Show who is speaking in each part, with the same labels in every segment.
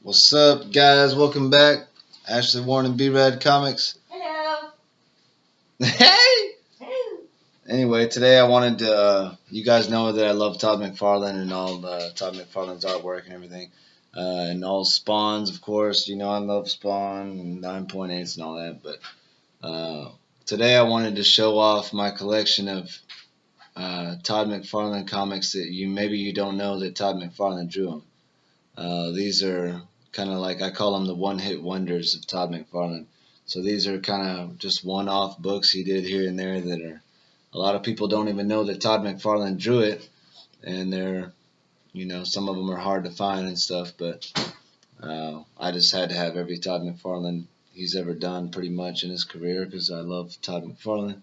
Speaker 1: What's up, guys? Welcome back. Ashley Warren and B-Rad Comics.
Speaker 2: Hello.
Speaker 1: Hey!
Speaker 2: Hello.
Speaker 1: Anyway, today I wanted to, you guys know that I love Todd McFarlane and all Todd McFarlane's artwork and everything. And all Spawns, of course. You know I love Spawn and 9.8s and all that. But today I wanted to show off my collection of Todd McFarlane comics that maybe you don't know that Todd McFarlane drew them. These are kind of like, I call them the one-hit wonders of Todd McFarlane. So these are kind of just one-off books he did here and there that are, a lot of people don't even know that Todd McFarlane drew it, and they're, you know, some of them are hard to find and stuff, but I just had to have every Todd McFarlane he's ever done pretty much in his career because I love Todd McFarlane.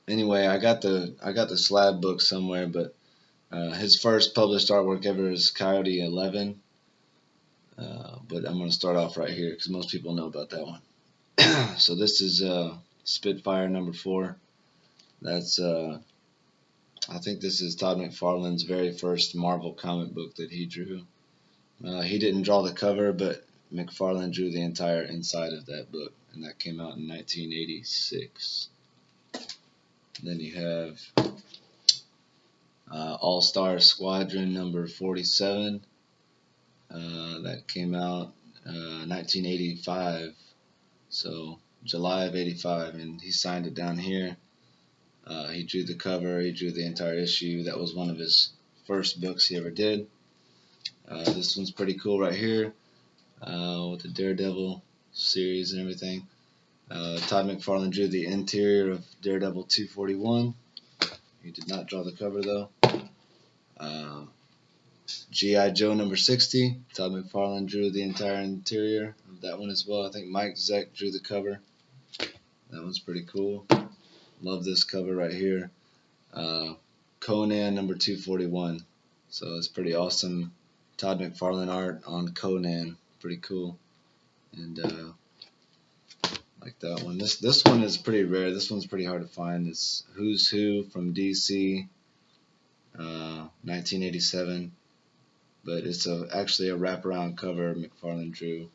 Speaker 1: Anyway, I got the slab book somewhere, but his first published artwork ever is Coyote 11, but I'm going to start off right here because most people know about that one. So this is Spitfire number 4. That's I think this is Todd McFarlane's very first Marvel comic book that he drew. He didn't draw the cover, but McFarlane drew the entire inside of that book, and that came out in 1986. Then you have All-Star Squadron number 47. That came out 1985, so July of 85, and he signed it down here. He drew the cover, he drew the entire issue. That was one of his first books he ever did. This one's pretty cool right here, with the Daredevil series and everything. Todd McFarlane drew the interior of Daredevil 241. He did not draw the cover though. G.I. Joe number 60. Todd McFarlane drew the entire interior of that one as well. I think Mike Zeck drew the cover. That one's pretty cool. Love this cover right here. Conan number 241. So it's pretty awesome. Todd McFarlane art on Conan. Pretty cool. And like that one. This one is pretty rare. This one's pretty hard to find. It's Who's Who from DC, 1987. But it's actually a wraparound cover McFarlane drew.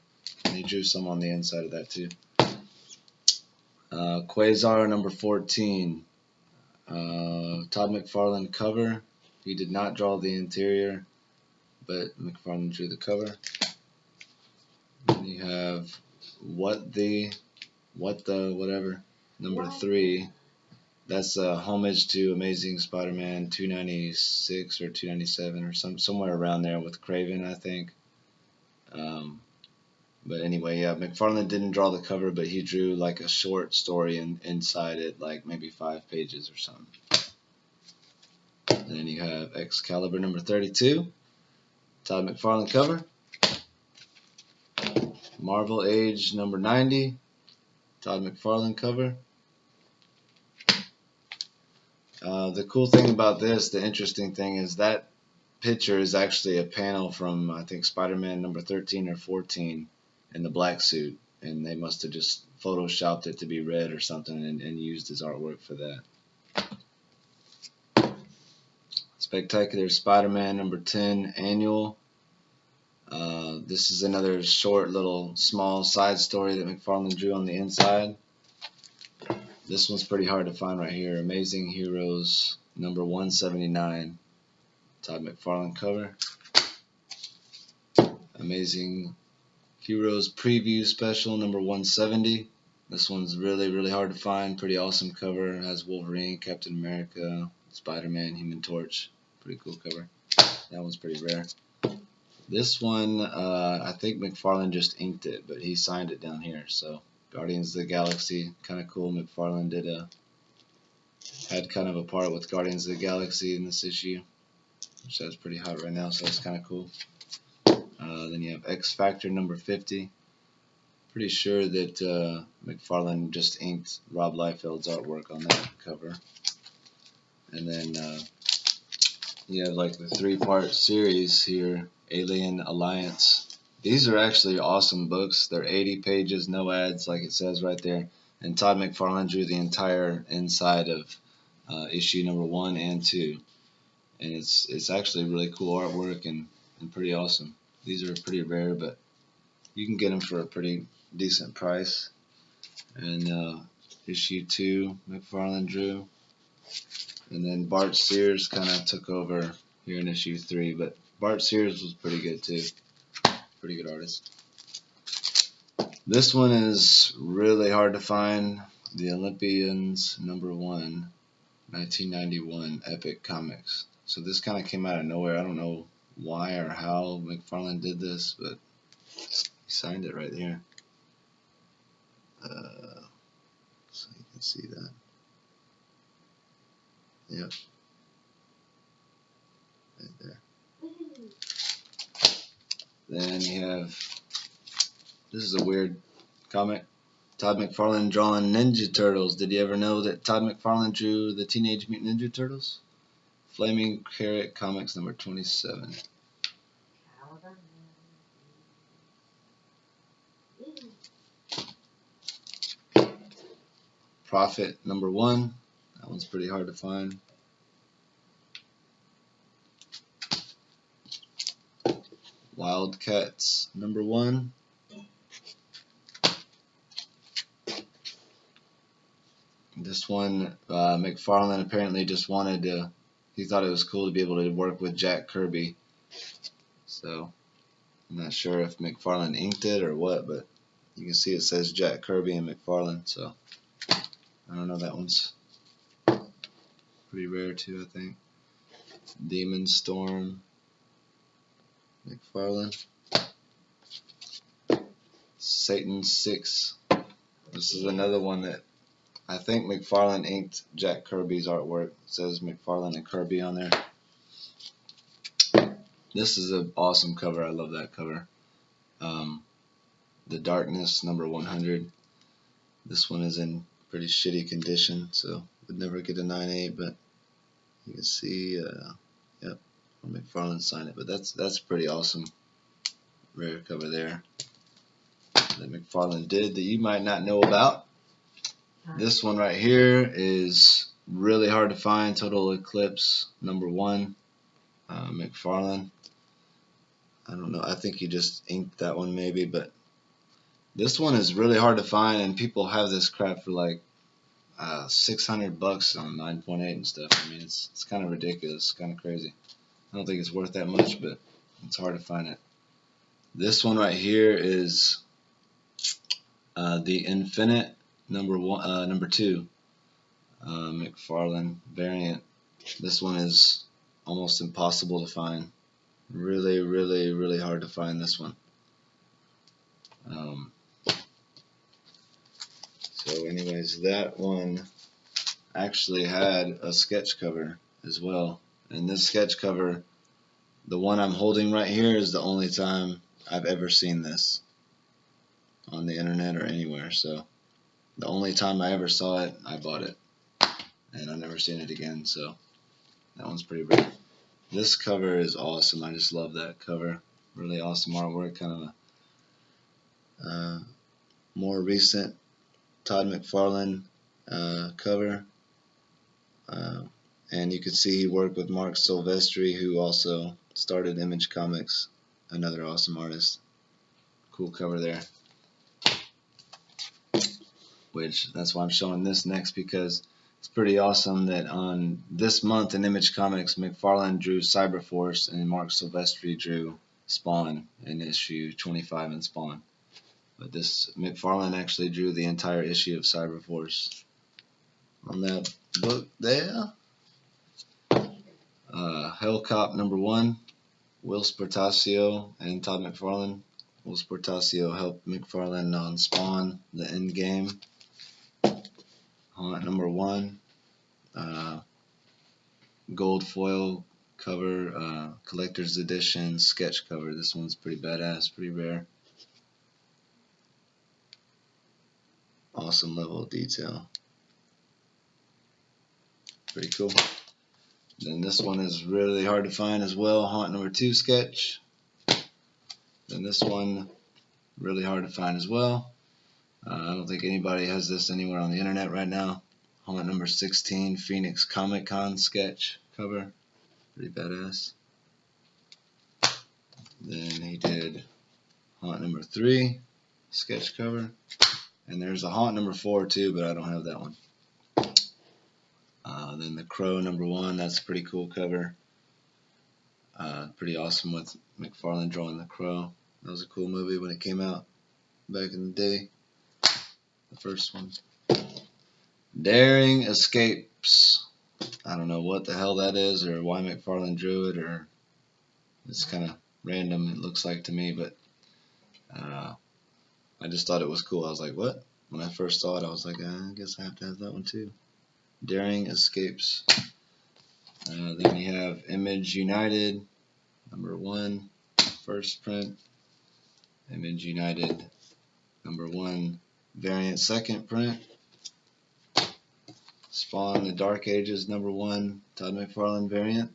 Speaker 1: And he drew some on the inside of that too. Quasar number 14. Todd McFarlane cover. He did not draw the interior, but McFarlane drew the cover. Then you have What the Whatever number 3. That's a homage to Amazing Spider-Man 296 or 297 or somewhere around there with Craven, I think. But anyway, yeah, McFarlane didn't draw the cover, but he drew like a short story inside it, like maybe 5 pages or something. And then you have Excalibur number 32, Todd McFarlane cover. Marvel Age number 90, Todd McFarlane cover. The cool thing about this, the interesting thing, is that picture is actually a panel from, I think, Spider-Man number 13 or 14 in the black suit, and they must have just photoshopped it to be red or something and used his artwork for that. Spectacular Spider-Man number 10 annual. This is another short little small side story that McFarlane drew on the inside. This one's pretty hard to find right here. Amazing Heroes number 179. Todd McFarlane cover. Amazing Heroes Preview Special number 170. This one's really, really hard to find. Pretty awesome cover. It has Wolverine, Captain America, Spider-Man, Human Torch. Pretty cool cover. That one's pretty rare. This one, I think McFarlane just inked it, but he signed it down here. So Guardians of the Galaxy, kind of cool. McFarlane had kind of a part with Guardians of the Galaxy in this issue, which is pretty hot right now, so that's kind of cool. Then you have X Factor number 50. Pretty sure that McFarlane just inked Rob Liefeld's artwork on that cover. And then you have like the 3-part series here, Alien Alliance. These are actually awesome books. They're 80 pages, no ads, like it says right there. And Todd McFarlane drew the entire inside of issue number 1 and 2. And it's actually really cool artwork, and and pretty awesome. These are pretty rare, but you can get them for a pretty decent price. And issue 2, McFarlane drew. And then Bart Sears kind of took over here in issue 3, but Bart Sears was pretty good too. Pretty good artist. This one is really hard to find. The Olympians #1, 1991 Epic Comics. So this kind of came out of nowhere. I don't know why or how McFarlane did this, but he signed it right here. So you can see that. Yep. Right there. Then you have, this is a weird comic. Todd McFarlane drawing Ninja Turtles. Did you ever know that Todd McFarlane drew the Teenage Mutant Ninja Turtles? Flaming Carrot Comics #27. Prophet #1. That one's pretty hard to find. Wildcats #1. This one, McFarlane apparently just wanted to, he thought it was cool to be able to work with Jack Kirby. So, I'm not sure if McFarlane inked it or what, but you can see it says Jack Kirby and McFarlane, so I don't know, that one's pretty rare too, I think. Demon Storm, McFarlane. Satan 6. This is another one that I think McFarlane inked Jack Kirby's artwork. It says McFarlane and Kirby on there. This is an awesome cover. I love that cover. The Darkness #100. This one is in pretty shitty condition, so would never get a 9/8, but you can see, yep, McFarlane signed it. But that's pretty awesome. Rare cover there that McFarlane did that you might not know about. This one right here is really hard to find. Total Eclipse #1, McFarlane. I don't know. I think he just inked that one maybe, but this one is really hard to find, and people have this crap for like $600 on 9.8 and stuff. I mean, it's kind of ridiculous, kind of crazy. I don't think it's worth that much, but it's hard to find it. This one right here is the Infinite #2 McFarlane variant. This one is almost impossible to find. Really, really, really hard to find this one. So anyways, that one actually had a sketch cover as well. And this sketch cover, the one I'm holding right here, is the only time I've ever seen this on the internet or anywhere. So the only time I ever saw it, I bought it. And I've never seen it again, so that one's pretty rare. This cover is awesome. I just love that cover. Really awesome artwork. Kind of a more recent Todd McFarlane cover. And you can see he worked with Mark Silvestri, who also started Image Comics. Another awesome artist. Cool cover there. Which, that's why I'm showing this next, because it's pretty awesome that on this month in Image Comics, McFarlane drew Cyberforce and Mark Silvestri drew Spawn in issue 25 in Spawn. But this McFarlane actually drew the entire issue of Cyberforce on that book there. Hellcop #1, Will Sportasio and Todd McFarlane. Will Sportasio helped McFarlane on Spawn, the Endgame. Haunt #1, gold foil cover, collector's edition sketch cover. This one's pretty badass, pretty rare. Awesome level of detail. Pretty cool. Then this one is really hard to find as well. Haunt #2 sketch. Then this one, really hard to find as well. I don't think anybody has this anywhere on the internet right now. Haunt #16 Phoenix Comic Con sketch cover. Pretty badass. Then he did Haunt number 3, sketch cover. And there's a Haunt number 4 too, but I don't have that one. Then the Crow number 1, that's a pretty cool cover. Pretty awesome with McFarlane drawing the Crow. That was a cool movie when it came out back in the day. The first one. Daring Escapes. I don't know what the hell that is or why McFarlane drew it, or it's kind of random, it looks like to me, but I just thought it was cool. I was like, what? When I first saw it, I was like, I guess I have to have that one too. Daring Escapes. Then we have Image United, number 1, first print. Image United, number 1, variant, second print. Spawn the Dark Ages, number 1, Todd McFarlane variant.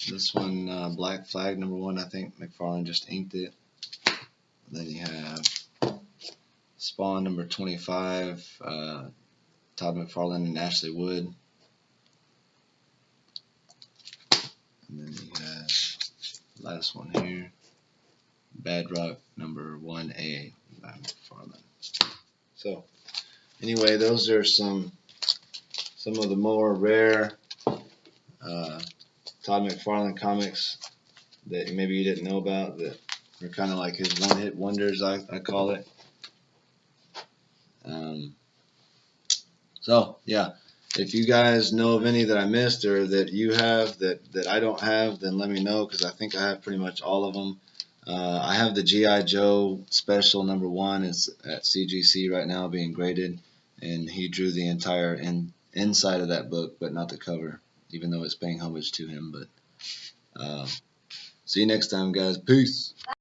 Speaker 1: This one, Black Flag, number 1, I think McFarlane just inked it. Then you have Spawn number 25, Todd McFarlane and Ashley Wood. And then you have last one here, Bad Rock number 1A by McFarlane. So anyway, those are some of the more rare Todd McFarlane comics that maybe you didn't know about, that are kind of like his one-hit wonders, I call it. So yeah, if you guys know of any that I missed or that you have that I don't have, then let me know, because I think I have pretty much all of them. I have the G.I. Joe special number 1. It's at CGC right now being graded, and he drew the entire inside of that book, but not the cover, even though it's paying homage to him. But see you next time, guys. Peace.